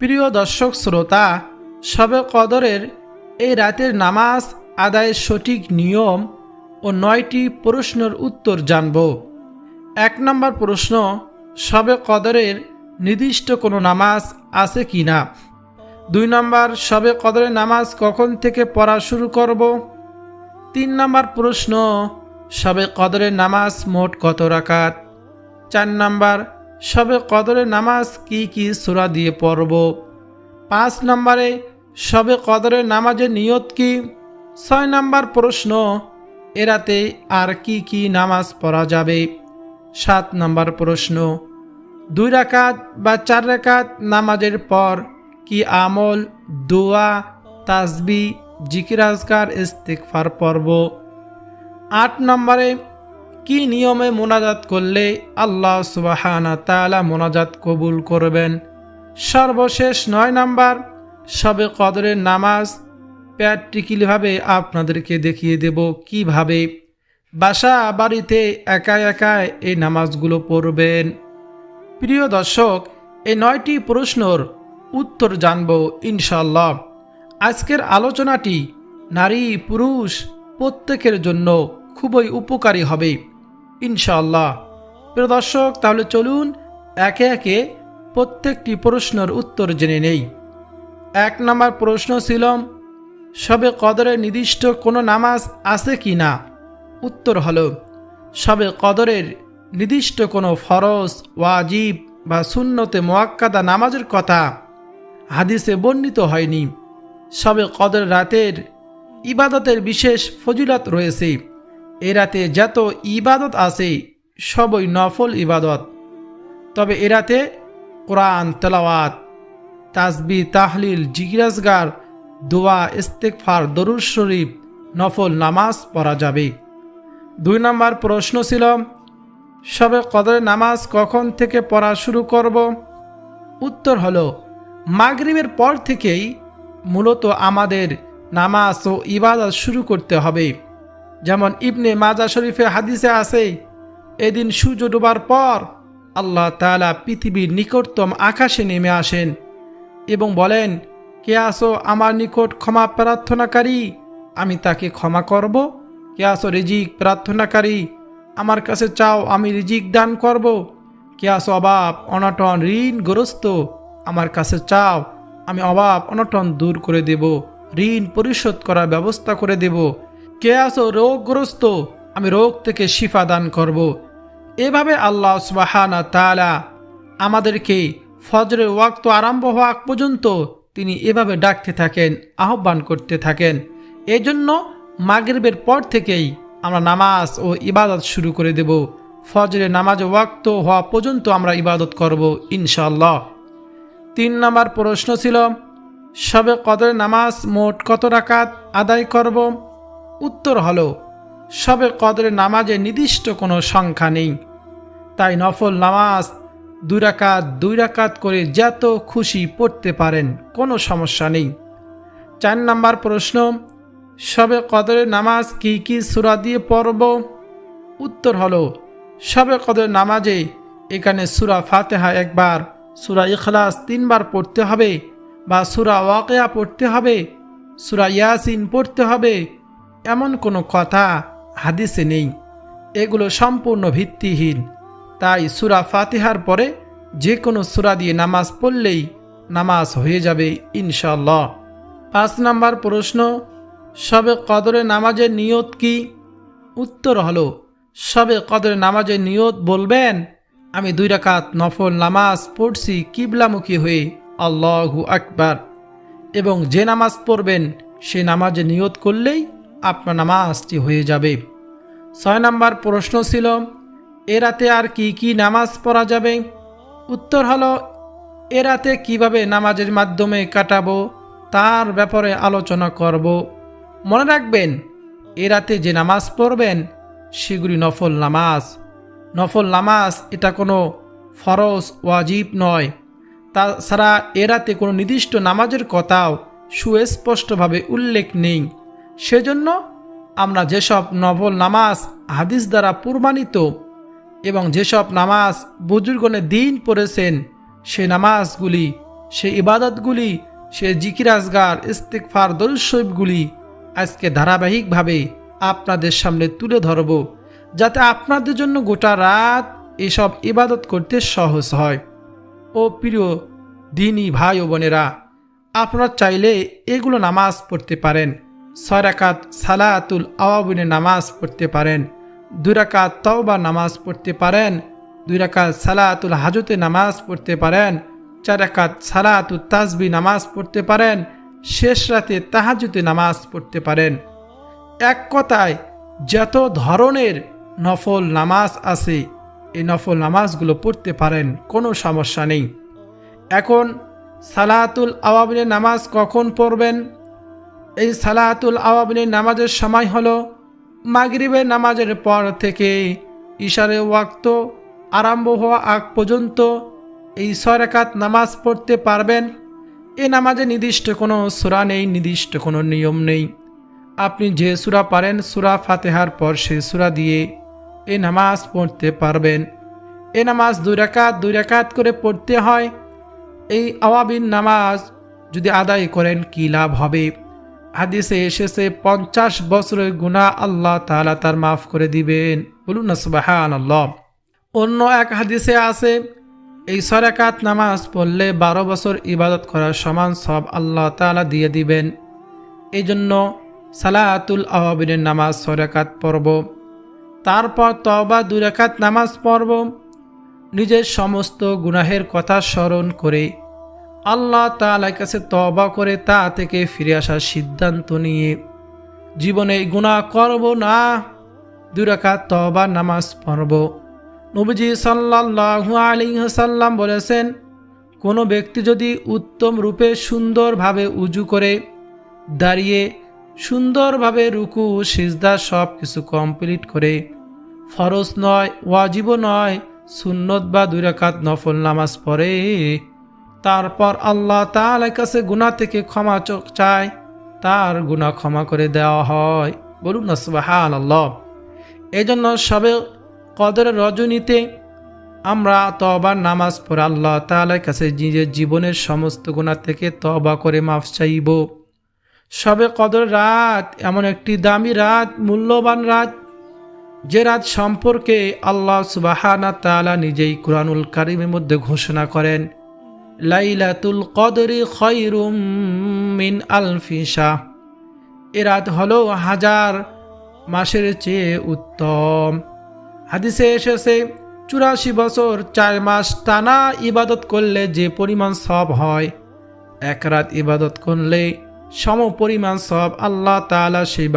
প্রিয় দর্শক শ্রোতা, শবে কদরের এই রাতের নামাজ আদায়ের সঠিক নিয়ম ও 9টি প্রশ্নের উত্তর জানব। 1 নম্বর প্রশ্ন, শবে কদরের নির্দিষ্ট কোনো নামাজ আছে কি না? 2 নম্বর, শবে কদরের নামাজ কখন থেকে পড়া শুরু করব? 3 নম্বর প্রশ্ন, শবে কদরের নামাজ মোট কত রাকাত? 4 নম্বর, শবে কদরের নামাজ কি কি সূরা দিয়ে পড়ব? 5 নম্বরে, শবে কদরের নামাজের নিয়ত কি? 6 নম্বর প্রশ্ন, এ রাতে আর কি কি নামাজ পড়া যাবে? 7 নম্বর প্রশ্ন, 2 রাকাত বা 4 রাকাত নামাজের পর কি আমল, দোয়া, তাসবিহ, জিকির আজকার, ইস্তিগফার পড়ব? 8 নম্বরে, কি নিয়মে মোনাজাত করলে আল্লাহ সুবহানাহু ওয়া তাআলা মোনাজাত কবুল করবেন? সর্বশেষ 9 নম্বর, শবে কদরের নামাজ প্র্যাকটিক্যালিভাবে আপনাদেরকে দেখিয়ে দেব কিভাবে বাসা বাড়িতে একা একা এই নামাজগুলো পড়বেন। প্রিয় দর্শক, এই 9টি প্রশ্নের উত্তর জানব ইনশাআল্লাহ। আজকের আলোচনাটি নারী পুরুষ প্রত্যেকের জন্য খুবই উপকারী হবে ইনশাআল্লাহ। প্রিয় দর্শক, তাহলে চলুন একে একে প্রত্যেকটি প্রশ্নের উত্তর জেনে নেই। 1 নম্বর প্রশ্ন ছিল, শবে কদরের নির্দিষ্ট কোনো নামাজ আছে কি না? উত্তর হলো, শবে কদরের নির্দিষ্ট কোনো ফরজ, ওয়াজিব বা সুন্নতে মুআক্কাদা নামাজের কথা হাদিসে বর্ণিত হয়নি। শবে কদর রাতের ইবাদতের বিশেষ ফজিলত রয়েছে। এ রাতে যত ইবাদত আছে সবই নফল ইবাদত। তবে এ রাতে কোরআন তেলাওয়াত, তাসবিহ, তাহলিল, জিকির আজকার, দোয়া, ইস্তিগফার, দরুদ শরীফ, নফল নামাজ পড়া যাবে। 2 নম্বর প্রশ্ন ছিল, শবে কদরের নামাজ কখন থেকে পড়া শুরু করব? উত্তর হলো, মাগরিবের পর থেকেই মূলত আমাদের নামাজ ও ইবাদত শুরু করতে হবে। যেমন ইবনে মাজা শরীফে হাদিসে আছে, এদিন সূর্য ডোবার পর আল্লাহ তাআলা পৃথিবীর নিকটতম আকাশে নেমে আসেন এবং বলেন, কে আসো আমার নিকট ক্ষমা প্রার্থনাকারী, আমি তাকে ক্ষমা করব? কে আসো রিজিক প্রার্থনাকারী, আমার কাছে চাও, আমি রিজিক দান করব? কে আসো অভাব অনটন ঋণগ্রস্ত, আমার কাছে চাও, আমি অভাব অনটন দূর করে দেব, ঋণ পরিশোধ করার ব্যবস্থা করে দেব? কে আসো রোগগ্রস্ত, আমি রোগ থেকে শিফা দান করব? এভাবে আল্লাহ সুবহানাহু ওয়া তাআলা আমাদেরকে ফজরের ওয়াক্ত আরম্ভ হওয়া আগ পর্যন্ত তিনি এভাবে ডাকতে থাকেন, আহ্বান করতে থাকেন। এজন্য মাগরিবের পর থেকেই আমরা নামাজ ও ইবাদত শুরু করে দেব। ফজরের নামাজ ওয়াক্ত হওয়া পর্যন্ত আমরা ইবাদত করব ইনশাআল্লাহ। 3 নম্বর প্রশ্ন ছিল, শবে কদরের নামাজ মোট কত রাকাত আদায় করব? উত্তর হলো, শবে কদরের নামাজে নির্দিষ্ট কোনো সংখ্যা নেই। তাই নফল নামাজ 2 রাকাত 2 রাকাত করে যত খুশি পড়তে পারেন, কোনো সমস্যা নেই। 4 নম্বর প্রশ্ন, শবে কদরের নামাজ কি কি সূরা দিয়ে পড়ব? উত্তর হলো, শবে কদরের নামাজে এখানে সূরা ফাতিহা একবার, সূরা ইখলাস 3 বার পড়তে হবে, বা সূরা ওয়াকিয়া পড়তে হবে, সূরা ইয়াসিন পড়তে হবে, এমন কোনো কথা হাদিসে নেই। এগুলো সম্পূর্ণ ভিত্তিহীন। তাই সূরা ফাতিহার পরে যে কোনো সূরা দিয়ে নামাজ পড়লেই নামাজ হয়ে যাবে ইনশাআল্লাহ। 5 নম্বর প্রশ্ন, শবে কদরের নামাজের নিয়ত কি? উত্তর হলো, শবে কদরের নামাজের নিয়ত বলবেন, আমি 2 রাকাত নফল নামাজ পড়ছি কিবলামুখী হয়ে, আল্লাহু আকবার। এবং যে নামাজ পড়বেন সে নামাজে নিয়ত করলেই আপনার নামাজটি হয়ে যাবে। 6 নম্বর প্রশ্ন ছিল, এ রাতে আর কি কি নামাজ পড়া যাবে? উত্তর হলো, এ রাতে কীভাবে নামাজের মাধ্যমে কাটাবো তার ব্যাপারে আলোচনা করব। মনে রাখবেন, এ রাতে যে নামাজ পড়বেন সেগুলি নফল নামাজ। নফল নামাজ এটা কোনো ফরজ ওয়াজিব নয়। তাছাড়া এ রাতে কোনো নির্দিষ্ট নামাজের কথাও সুস্পষ্টভাবে উল্লেখ নেই। সেজন্য আমরা যেসব নফল নামাজ হাদিস দ্বারা প্রমাণিত এবং যেসব নামাজ বুজুর্গণে দিন পড়েছেন সে নামাজগুলি সেই ইবাদতগুলি, সে জিকির আজগার, ইস্তিগফার, দরুদ শরীফগুলি আজকে ধারাবাহিকভাবে আপনাদের সামনে তুলে ধরব, যাতে আপনাদের জন্য গোটা রাত এসব ইবাদত করতে সহজ হয়। ও প্রিয় দিনী ভাই ও বোনেরা, আপনারা চাইলে এগুলো নামাজ পড়তে পারেন। 6 রাকাত সালাতুল আওয়াবিনের নামাজ পড়তে পারেন, 2 রাকাত তওবা নামাজ পড়তে পারেন, 2 রাকাত সালাতুল হাজতে নামাজ পড়তে পারেন, 4 রাকাত সালাতুল তাসবিহ নামাজ পড়তে পারেন, শেষ রাতে তাহাজ্জুদে নামাজ পড়তে পারেন। এক কথায় যত ধরনের নফল নামাজ আছে এই নফল নামাজগুলো পড়তে পারেন, কোনো সমস্যা নেই। এখন সালাতুল আওয়াবিনের নামাজ কখন পড়বেন? এই সালাতুল আওয়াবিনের নামাজের সময় হলো মাগরিবের নামাজের পর থেকে ইশারের ওয়াক্ত আরম্ভ হওয়া আগ পর্যন্ত এই 6 রাকাত নামাজ পড়তে পারবেন। এই নামাজে নির্দিষ্ট কোনো সূরা নেই, নির্দিষ্ট কোনো নিয়ম নেই। আপনি যে সূরা পারেন, সূরা ফাতিহার পর সেই সূরা দিয়ে এই নামাজ পড়তে পারবেন। এই নামাজ 2 রাকাত করে পড়তে হয়। এই আওয়াবিন নামাজ যদি আদায় করেন কি লাভ হবে? হাদিসে এসেছে 50 বছরের গুনাহ আল্লাহ তাআলা তার মাফ করে দিবেন। বলুন না সুবহানাল্লাহ। অন্য এক হাদিসে আছে এই 6 রাকাত নামাজ পড়লে 12 বছর ইবাদত করার সমান সওয়াব আল্লাহ তাআলা দিয়ে দিবেন। এই জন্য সালাতুল আওয়াবিনের নামাজ 6 রাকাত পড়ব, তারপর তওবা 2 রাকাত নামাজ পড়ব। নিজের সমস্ত গুনাহের কথা স্মরণ করে আল্লাহ তাআলার কাছে তওবা করে তা থেকে ফিরে আসার সিদ্ধান্ত নিয়ে জীবনে গুনাহ করব না, 2 রাকাত তওবার নামাজ পড়ব। নবীজি সাল্লাল্লাহু আলাইহি ওয়াসাল্লাম বলেছেন, কোনো ব্যক্তি যদি উত্তম রূপে সুন্দরভাবে উজু করে দাঁড়িয়ে সুন্দরভাবে রুকু সিজদা সব কিছু কমপ্লিট করে ফরজ নয়, ওয়াজিবও নয়, সুন্নত বা 2 রাকাত নফল নামাজ পড়ে, তারপর আল্লাহ তাআলার কাছে গুনাহ থেকে ক্ষমা চায়, তার গুনাহ ক্ষমা করে দেওয়া হয়। বলুন না সুবহানাল্লাহ। এই জন্য সবে কদরের রজনীতে আমরা তওবার নামাজ পড়ে আল্লাহ তাআলার কাছে নিজের জীবনের সমস্ত গুনাহ থেকে তওবা করে মাফ চাইব। সবে কদর রাত এমন একটি দামি রাত, মূল্যবান রাত, যে রাত সম্পর্কে আল্লাহ সুবহানাহু ওয়া তাআলা নিজেই কুরআনুল কারীমের মধ্যে ঘোষণা করেন, লাইলাতুল কদরি খায়রুম মিন আলফি শাহ। এ রাত হলো 1000 মাসের চেয়ে উত্তম। হাদিসে এসেছে 84 বছর 4 মাস টানা ইবাদত করলে যে পরিমাণ সওয়াব হয়, এক রাত ইবাদত করলে সম পরিমাণ সওয়াব আল্লাহ তাআলা সেই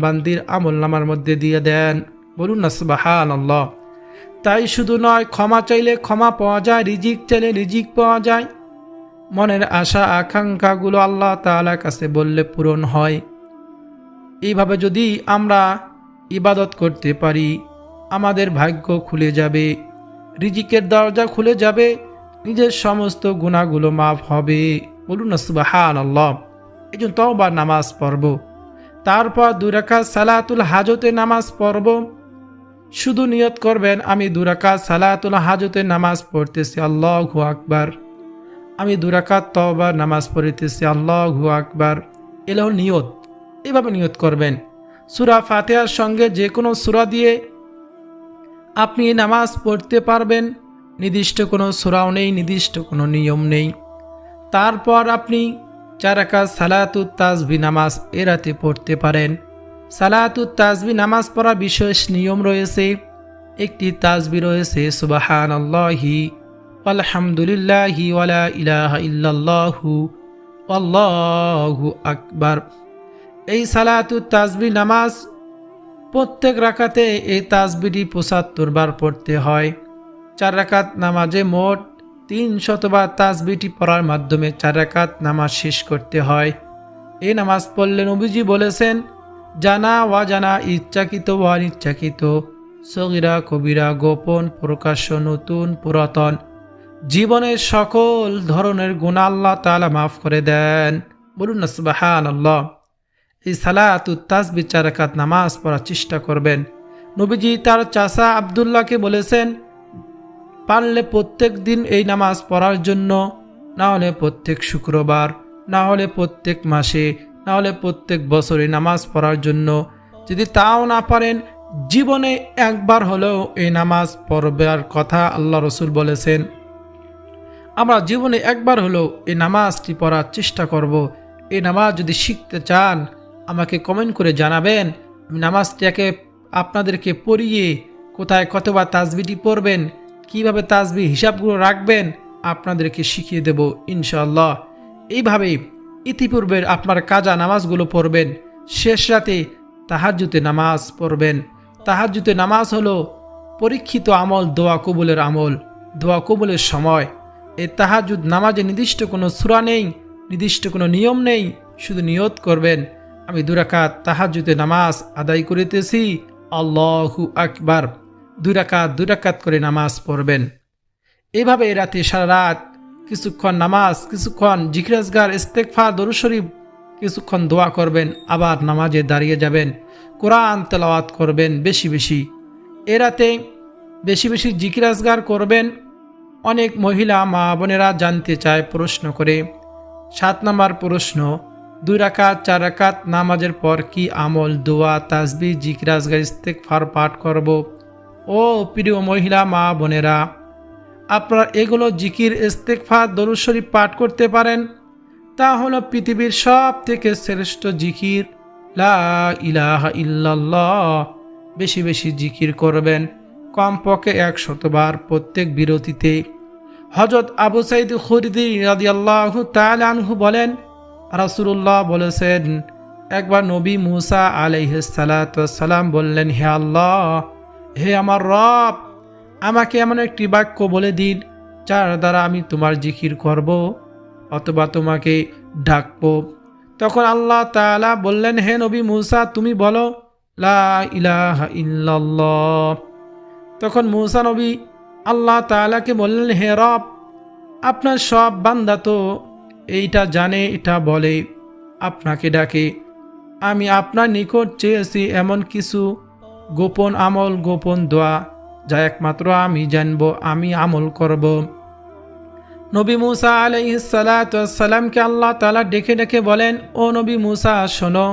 বান্দির আমলনামার মধ্যে দিয়ে দেন। বলুন না সুবহানাল্লাহ। তাই শুধু নয়, ক্ষমা চাইলে ক্ষমা পাওয়া যায়, রিজিক চাইলে রিজিক পাওয়া যায়, মনের আশা আকাঙ্ক্ষাগুলো আল্লাহ তাআলার কাছে বললে পূরণ হয়। এইভাবে যদি আমরা ইবাদত করতে পারি, আমাদের ভাগ্য খুলে যাবে, রিজিকের দরজা খুলে যাবে, নিজের সমস্ত গুনাহগুলো মাফ হবে। বলুন না সুবহানাল্লাহ। এই জন্য তওবার নামাজ পড়ব, তারপর 2 রাকাত সালাতুল হাজতে নামাজ পড়ব। শুধু নিয়ত করবেন, আমি 2 রাকাত সালাতুল হাজতে নামাজ পড়তেছি, আল্লাহু আকবার। আমি 2 রাকাত তওবার নামাজ পড়তেছি, আল্লাহু আকবার। এলো নিয়ত। এভাবে নিয়ত করবেন। সূরা ফাতিহার সঙ্গে যে কোনো সূরা দিয়ে আপনি নামাজ পড়তে পারবেন। নির্দিষ্ট কোনো সূরাও নেই, নির্দিষ্ট কোনো নিয়ম নেই। তারপর আপনি 4 রাকাত সালাতুত তাসবিহ নামাজ এ রাতে পড়তে পারেন। সালাতুত তাসবিহ নামাজ পড়ার বিশেষ নিয়ম রয়েছে। একটি তাসবিহ রয়েছে সুবহানাল্লাহি আলহামদুলিল্লাহি ওয়ালা ইলাহা ইল্লাল্লাহু আল্লাহু আকবার। এই সালাতুত তাসবিহ নামাজ প্রত্যেক রাকাতে এই তাসবিহটি 75 বার পড়তে হয়। 4 রাকাত নামাজে মোট 300 বার তাসবিহটি পড়ার মাধ্যমে 4 রাকাত নামাজ শেষ করতে হয়। এই নামাজ পড়লে নবীজি বলেছেন, জানা ওয়া জানা, ইচ্ছাকৃত ওয়া অনিচ্ছাকৃত, সগীরা কবিরা, গোপন প্রকাশ্য, নতুন পুরাতন, জীবনের সকল ধরনের গুনাহ আল্লাহ তাআলা মাফ করে দেন। বলুন না সুবহানাল্লাহ। এই সালাতুত তাসবিহ 4 রাকাত নামাজ পড়ার চেষ্টা করবেন। নবীজি তার চাচা আব্দুল্লাহকে বলেছেন, পারলে প্রত্যেক দিন এই নামাজ পড়ার জন্য না হলে প্রত্যেক শুক্রবার, না হলে প্রত্যেক মাসে, না হলে প্রত্যেক বছরে নামাজ পড়ার জন্য। যদি তাও না পারেন, জীবনে একবার হলেও এই নামাজ পড়বার কথা আল্লাহ রসুল বলেছেন। আমরা জীবনে একবার হলেও এই নামাজটি পড়ার চেষ্টা করব। এই নামাজ যদি শিখতে চান আমাকে কমেন্ট করে জানাবেন। আমি নামাজটাকে আপনাদেরকে পড়িয়ে কোথায় কতবার তাসবিহটি পড়বেন, কিভাবে তাসবিহ হিসাবগুলো রাখবেন আপনাদেরকে শিখিয়ে দেব ইনশাআল্লাহ। এইভাবে ইতিপূর্বের আপনার কাজা নামাজগুলো পড়বেন, শেষ রাতে তাহাজ্জুদে নামাজ পড়বেন। তাহাজ্জুদে নামাজ হলো পরীক্ষিত আমল, দোয়া কবুলের আমল, দোয়া কবুলের সময়। এই তাহাজ্জুদ নামাজে নির্দিষ্ট কোনো সূরা নেই, নির্দিষ্ট কোনো নিয়ম নেই, শুধু নিয়ত করবেন আমি 2 রাকাত তাহাজ্জুদে নামাজ আদায় করিতেছি, আল্লাহু আকবার। 2 রাকাত করে নামাজ পড়বেন। এইভাবে রাতে সারা রাত কিছুক্ষণ নামাজ, কিছুক্ষণ জিকির আজকার, ইস্তেগফার, দরুদ শরীফ, কিছুক্ষণ দোয়া করবেন, আবার নামাজে দাঁড়িয়ে যাবেন, কোরআন তেলাওয়াত করবেন বেশি বেশি। এ রাতে বেশি বেশি জিকির আজকার করবেন। অনেক মহিলা মা বোনেরা জানতে চায় প্রশ্ন করে। 7 নম্বর প্রশ্ন, 2 রাকাত 4 রাকাত নামাজের পর কি আমল, দোয়া, তাসবিহ, জিকির আজকার, ইস্তেগফার পাঠ করব? ও প্রিয় মহিলা মা বোনেরা, আপনারা এগুলো জিকির, ইস্তেগফার, দরুদ শরীফ পাঠ করতে পারেন। তা হলো পৃথিবীর সব থেকে শ্রেষ্ঠ জিকির, লা ইলাহা ইল্লাল্লাহ। বেশি বেশি জিকির করবেন, কমপক্ষে 100 বার প্রত্যেক বিরতিতে। হযরত আবু সাঈদ খুদরী রাদিয়াল্লাহু তাআলা আনহু বলেন, রাসূলুল্লাহ বলেছেন, একবার নবী মুসা আলাইহিস সালাতু ওয়াস সালাম বললেন, হে আল্লাহ, হে আমার রব, আমাকে এমন একটি বাক্য বলে দিন যার দ্বারা আমি তোমার জিকির করব অথবা তোমাকে ডাকব। তখন আল্লাহ তাআলা বললেন, হে নবী মুসা, তুমি বলো লা ইলাহা ইল্লাল্লাহ। তখন মুসা নবী আল্লাহ তাআলাকে বললেন, হে রব, আপনার সব বান্দা তো এইটা জানে, এটা বলে, আপনাকে ডাকে। আমি আপনার নিকট চেয়েছি এমন কিছু গোপন আমল, গোপন দোয়া যা একমাত্র আমি জানব, আমি আমল করব। নবী মুসা আলাইহিস সালাতু ওয়াস সালামকে আল্লাহ তাআলা ডেকে ডেকে বলেন, ও নবী মুসা, শোনো,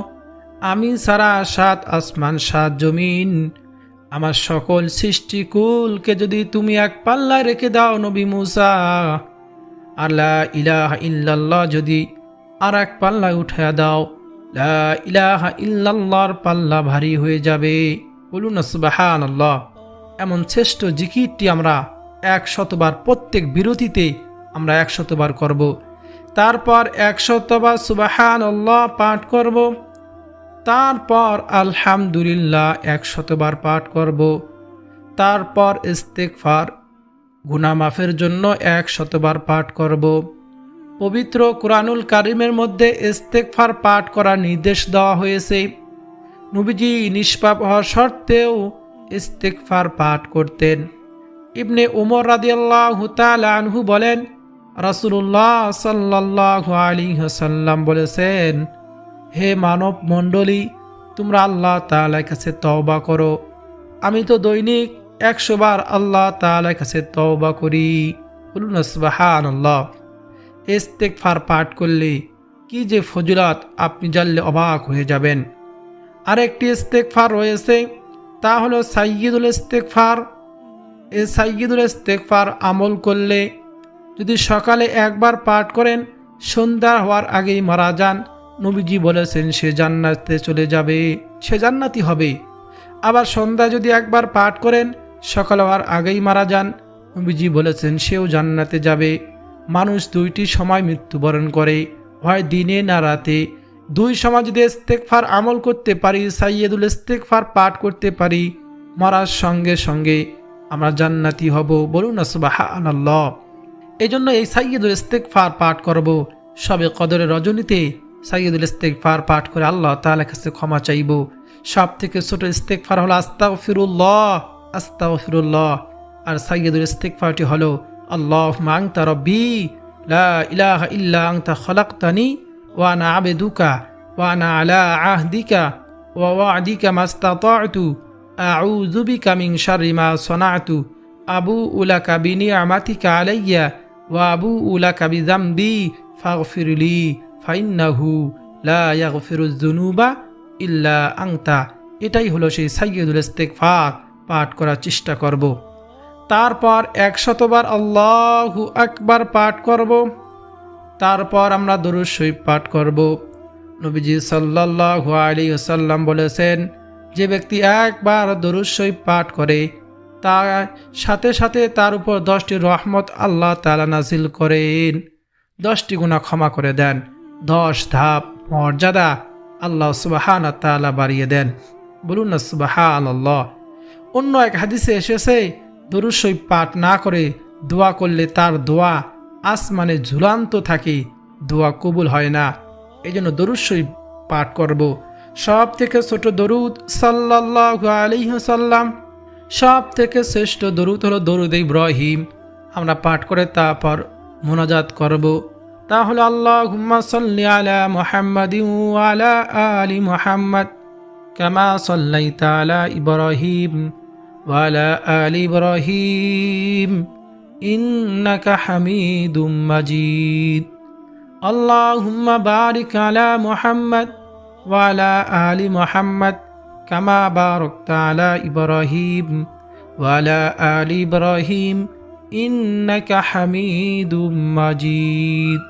আমি সারা 7 আসমান 7 জমিন, আমার সকল সৃষ্টিকুলকে যদি তুমি এক পাল্লায় রেখে দাও নবী মুসা, আর লা ইলাহা ইল্লাল্লাহ যদি আর এক পাল্লায় উঠায়া দাও, লা ইলাহা ইল্লাল্লাহর পাল্লা ভারী হয়ে যাবে। বলুন সুবহানাল্লাহ। এমন শ্রেষ্ঠ জিকিরটি আমরা 100 বার প্রত্যেক বিরতিতে আমরা 100 বার করব। তারপর 100 বার সুবহানাল্লাহ পাঠ করব। তারপর আলহামদুলিল্লাহ 100 বার পাঠ করব। তারপর ইস্তেগফার, গুনাহ মাফের জন্য 100 বার পাঠ করব। পবিত্র কুরআনুল কারীমের মধ্যে ইস্তেগফার পাঠ করার নির্দেশ দেওয়া হয়েছে। নবীজি নিষ্পাপ হওয়ার সত্ত্বেও ইস্তেগফার পাঠ করতেন। ইবনে উমর রাদিয়াল্লাহু তাআলা আনহু বলেন, রাসূলুল্লাহ সাল্লাল্লাহু আলাইহি ওয়াসাল্লাম বলেছেন, হে মানব মণ্ডলী, তোমরা আল্লাহ তাআলার কাছে তওবা করো। আমি তো দৈনিক 100 বার আল্লাহ তাআলার কাছে তওবা করি। বলুন সুবহানাল্লাহ। ইস্তেগফার পাঠ করলে কি যে ফজিলত, আপনি জানলে অবাক হয়ে যাবেন। আরেকটি ইস্তেগফার রয়েছে, তা হলো সাইয়্যিদুল ইস্তেগফার। এই সাইয়্যিদুল ইস্তেগফার আমল করলে যদি সকালে একবার পাঠ করেন, সন্ধ্যা হওয়ার আগেই মারা যান, নবীজি বলেছেন সে জান্নাতে চলে যাবে, সে জান্নাতি হবে। আবার সন্ধ্যা যদি একবার পাঠ করেন, সকাল হওয়ার আগেই মারা যান, নবীজি বলেছেন সেও জান্নাতে যাবে। মানুষ 2টি সময় মৃত্যুবরণ করে, হয় দিনে না রাতে। 2 সময় যদি ইস্তেগফার আমল করতে পারি, সাইয়্যিদুল ইস্তেগফার পাঠ করতে পারি, মরার সঙ্গে সঙ্গে আমরা জান্নাতি হব। বলুন সুবহানাল্লাহ। এই জন্য এই সাইয়্যিদুল ইস্তেগফার পাঠ করব। সবে কদরের রজনীতে সাইয়্যিদুল ইস্তেগফার পাঠ করে আল্লাহ তাআলার কাছে ক্ষমা চাইব। সব থেকে ছোট ইস্তেগফার হলো আস্তাগফিরুল্লাহ, আস্তাগফিরুল্লাহ। আর সাইয়্যিদুল ইস্তেগফারটি হলো, আল্লাহুম্মা আনতা রাব্বি লা ইলাহা ইল্লা আনতা খালাকতানি ওয়া আনা আবদুকা ওয়া আনা আলা আহদিকা ওয়া ওয়া'দিকা মাস্তাতা'তু আউযু বিকা মিন শাররি মা সানা'তু আবু'ু লাকা বিনি'মাতিকা আলাইয়া ওয়া আবুউ লাকা বিযামবি ফাগফিরলি ফাইন্নাহু লা ইয়াগফিরুয যুনুবা ইল্লা আনতা। এটাই হলো সেই সাইয়্যিদুল ইস্তিগফার। পাঠ করার চেষ্টা করব। তারপর 100 বার আল্লাহু আকবার পাঠ করব। তারপর আমরা দরুদ শরীফ পাঠ করব। নবীজি সাল্লাল্লাহু আলাইহি ওয়াসাল্লাম বলেছেন, যে ব্যক্তি একবার দরুদ শরীফ পাঠ করে তার সাথে সাথে তার উপর 10টি রহমত আল্লাহ তাআলা নাজিল করেন, 10টি গুনাহ ক্ষমা করে দেন, 10 ধাপ মর্যাদা আল্লাহ সুবহানাহু ওয়া তাআলা বাড়িয়ে দেন। বলুন না সুবহানাল্লাহ। অন্য এক হাদিসে এসেছে, দরুদ শরীফ পাঠ না করে দোয়া করলে তার দোয়া আসমানে ঝুলান্ত থাকে, দোয়া কবুল হয় না। এই জন্য দরুদ শরীফ পাঠ করব। সব থেকে ছোট দরুদ সাল্লাল্লাহু আলাইহি ওয়াসাল্লাম, সব থেকে শ্রেষ্ঠ দরুদ হলো দরুদ ইব্রাহিম। আমরা পাঠ করে তারপর মোনাজাত করব। তা হলো আল্লাহুম্মা সাল্লি আলা মুহাম্মাদিন ওয়া আলা আলি মুহাম্মাদ কামা সাল্লাইতা আলা ইব্রাহিম ওয়া আলা আলি ইব্রাহিম ইন্নাকা হামিদুম মাজিদ। আল্লাহুম্মা বারিক আলা মুহাম্মাদ ওয়া আলা আলি মুহাম্মাদ কামা বারাকতা আলা ইব্রাহিম ওয়া আলা আলি ইব্রাহিম ইন্নাকা হামিদুম মাজিদ।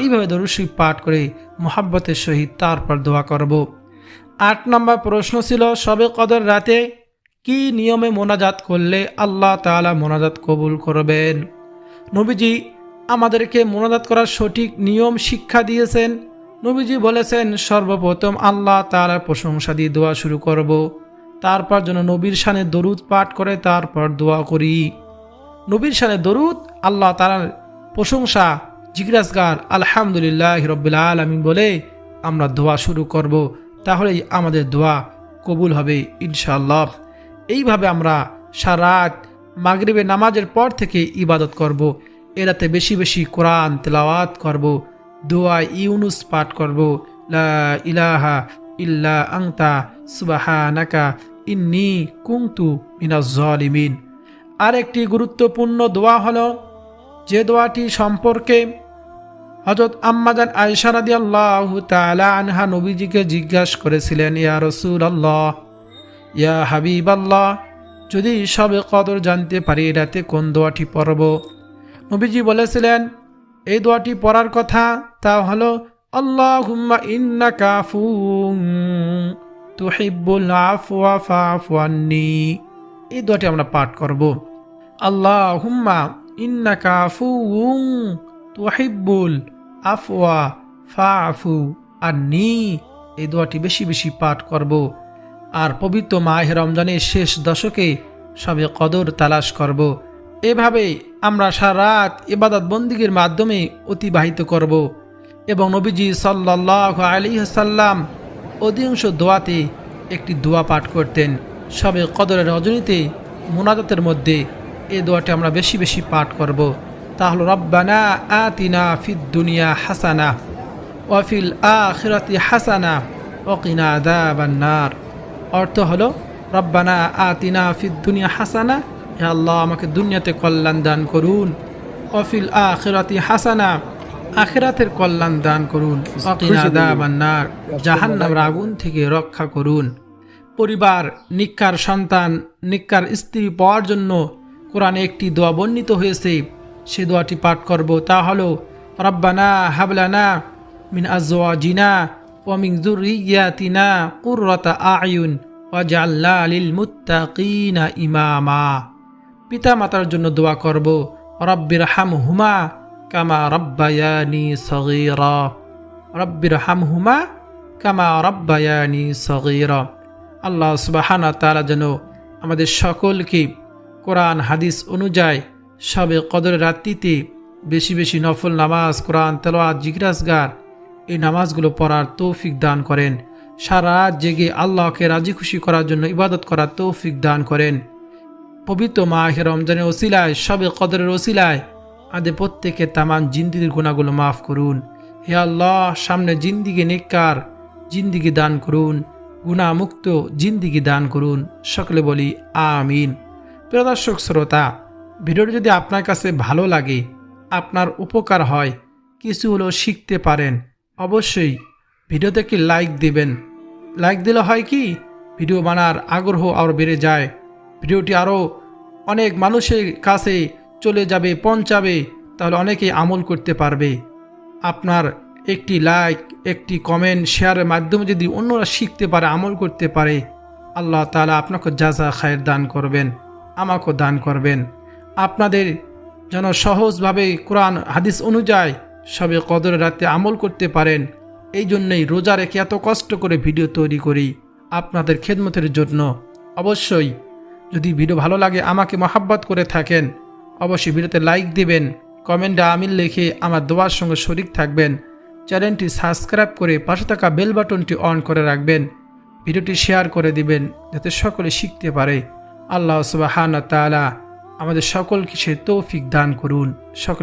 এইভাবে দরুদ শরীফ পাঠ করে মুহাব্বতের সহিত তারপর দোয়া করব। 8 নম্বর প্রশ্ন ছিল, শবে কদর রাতে কি নিয়মে মোনাজাত করলে আল্লাহ তাআলা মোনাজাত কবুল করবেন? নবীজি আমাদেরকে মোনাজাত করার সঠিক নিয়ম শিক্ষা দিয়েছেন। নবীজি বলেছেন, সর্বপ্রথম আল্লাহ তাআলার প্রশংসা দিয়ে দোয়া শুরু করব, তারপর যেন নবীর শানে দরুদ পাঠ করে তারপর দোয়া করি। নবীর শানে দরুদ, আল্লাহ তাআলার প্রশংসা, জিজ্ঞাসগার আলহামদুলিল্লাহি রাব্বিল আলামিন বলে আমরা দোয়া শুরু করব, তাহলেই আমাদের দোয়া কবুল হবে ইনশাআল্লাহ। এইভাবে আমরা সারা রাত মাগরিবের নামাজের পর থেকে ইবাদত করব। এ রাতে বেশি বেশি কোরআন তেলাওয়াত করব, দোয়া ইউনুস পাঠ করব, লা ইলাহা ইল্লা আনতা সুবহানাকা ইন্নী কুনতু মিনাজ জালিমিন। আরেকটি গুরুত্বপূর্ণ দোয়া হলো, যে দোয়াটি সম্পর্কে হযরত আম্মাজান আয়েশা রাদিয়াল্লাহু তাআলা আনহা নবীজিকে জিজ্ঞাসা করেছিলেন, ইয়া রাসূলুল্লাহ, ইয়া হাবিবাল্লাহ, যদি শবে কদর জানতে পারি রাতে কোন দোয়াটি পড়ব? নবীজি বলেছিলেন, এই দোয়াটি পড়ার কথা, তা হলো আল্লাহুম্মা ইন্নাকা আফুউন তুহিব্বুল আফওয়া ফাআফু আন্নী। এই দোয়াটি আমরা পাঠ করব। আল্লাহুম্মা ইন্নাকা আফুউন তুহিব্বুল আফওয়া ফাআফু আন্নী। এই দোয়াটি বেশি বেশি পাঠ করব। আর পবিত্র মাহে রমজানের শেষ দশকে শবে কদর তালাশ করব। এভাবে আমরা সারা রাত ইবাদত বন্দিগির মাধ্যমে অতিবাহিত করব। এবং নবীজি সাল্লাল্লাহু আলাইহি ওয়াসাল্লাম অধিকাংশ দোয়াতে একটি দোয়া পাঠ করতেন। শবে কদরের রজনীতে মোনাজাতের মধ্যে এই দোয়াটি আমরা বেশি বেশি পাঠ করব। তা হলো রব্বানা আতিনা ফিদ দুনিয়া হাসানা ওয়া ফিল আখিরাতি হাসানা ওয়া কিনা আযাবান নার। অর্থ হলো, রব্বানা আতিনা ফিদ দুনিয়া হাসানা, হে আল্লাহ আমাকে দুনিয়াতে কল্যাণ দান করুন, ওয়া ফিল আখিরাতি হাসানা, আখিরাতের কল্যাণ দান করুন, ওয়া কিনা আযাবান নার, জাহান্নামের আগুন থেকে রক্ষা করুন। পরিবার, নিক্কার সন্তান, নিক্কার স্ত্রী পাওয়ার জন্য কোরআনে একটি দোয়া বর্ণিত হয়েছে, সে দোয়াটি পাঠ করব। তা হলো, রব্বানা হাবলানা মিন আজওয়াজিনা ওয়া মিন যুররিয়াতিনা কুররাতা আয়ুন ওয়াজআলনা লিল মুত্তাকিনা ইমামা। পিতা মাতার জন্য দোয়া করব, রব্বির হামহুমা কামা রব্বায়ানি সগীরা, রব্বির হামহুমা কামা রব্বায়ানি সগীরা। আল্লাহ সুবহানাহু ওয়া তাআলা যেন আমাদের সকলকে কোরআন হাদিস অনুযায়ী শবে কদরের রাত্রিতে বেশি বেশি নফল নামাজ, কোরআন তেলাওয়াত, জিকিরাজগার এই নামাজগুলো পড়ার তৌফিক দান করেন। সারা রাত জেগে আল্লাহকে রাজি খুশি করার জন্য ইবাদত করার তৌফিক দান করেন। পবিত্র মাহে রমজানের ওসিলায়, শবে কদরের ওসিলায় আমাদের প্রত্যেকের তামাম জিন্দিগির গুনাহগুলো মাফ করুন। হে আল্লাহ, সামনে জিন্দিগি নেককার জিন্দিগি দান করুন, গুনাহমুক্ত জিন্দিগি দান করুন। সকলে বলি আমিন। প্রিয় দর্শক শ্রোতা, ভিডিওটি যদি আপনার কাছে ভালো লাগে আপনার উপকার হয়, কিছু হলেও শিখতে পারেন, অবশ্যই ভিডিওতে একটি লাইক দিবেন। লাইক দিলে হয় কি, ভিডিও বানার আগ্রহ আরও বেড়ে যায়, ভিডিওটি আরও অনেক মানুষের কাছে চলে যাবে, পৌঁছাবে, তাহলে অনেকেই আমল করতে পারবে। আপনার একটি লাইক, একটি কমেন্ট, শেয়ারের মাধ্যমে যদি অন্যরা শিখতে পারে, আমল করতে পারে, আল্লাহ তাআলা আপনাকে জাযা খায়ের দান করবেন, আমাকেও দান করবেন। আপনাদের যেন সহজভাবে কোরআন হাদিস অনুযায়ী সবে কদরের রাতে আমল করতে পারেন, এই জন্যই রোজা রেখে এত কষ্ট করে ভিডিও তৈরি করি আপনাদের খেদমতের জন্য। অবশ্যই যদি ভিডিও ভালো লাগে, আমাকে মহাব্বত করে থাকেন, অবশ্যই ভিডিওতে লাইক দিবেন, কমেন্টে আমিন লিখে আমার দোয়ার সঙ্গে শরিক থাকবেন। চ্যানেলটি সাবস্ক্রাইব করে পাশে থাকা বেল বাটনটি অন করে রাখবেন। ভিডিওটি শেয়ার করে দিবেন যাতে সকলে শিখতে পারে। আল্লাহ সুবহানাহু ওয়া তাআলা আমাদের সকলকে সে তৌফিক দান করুন। সকলে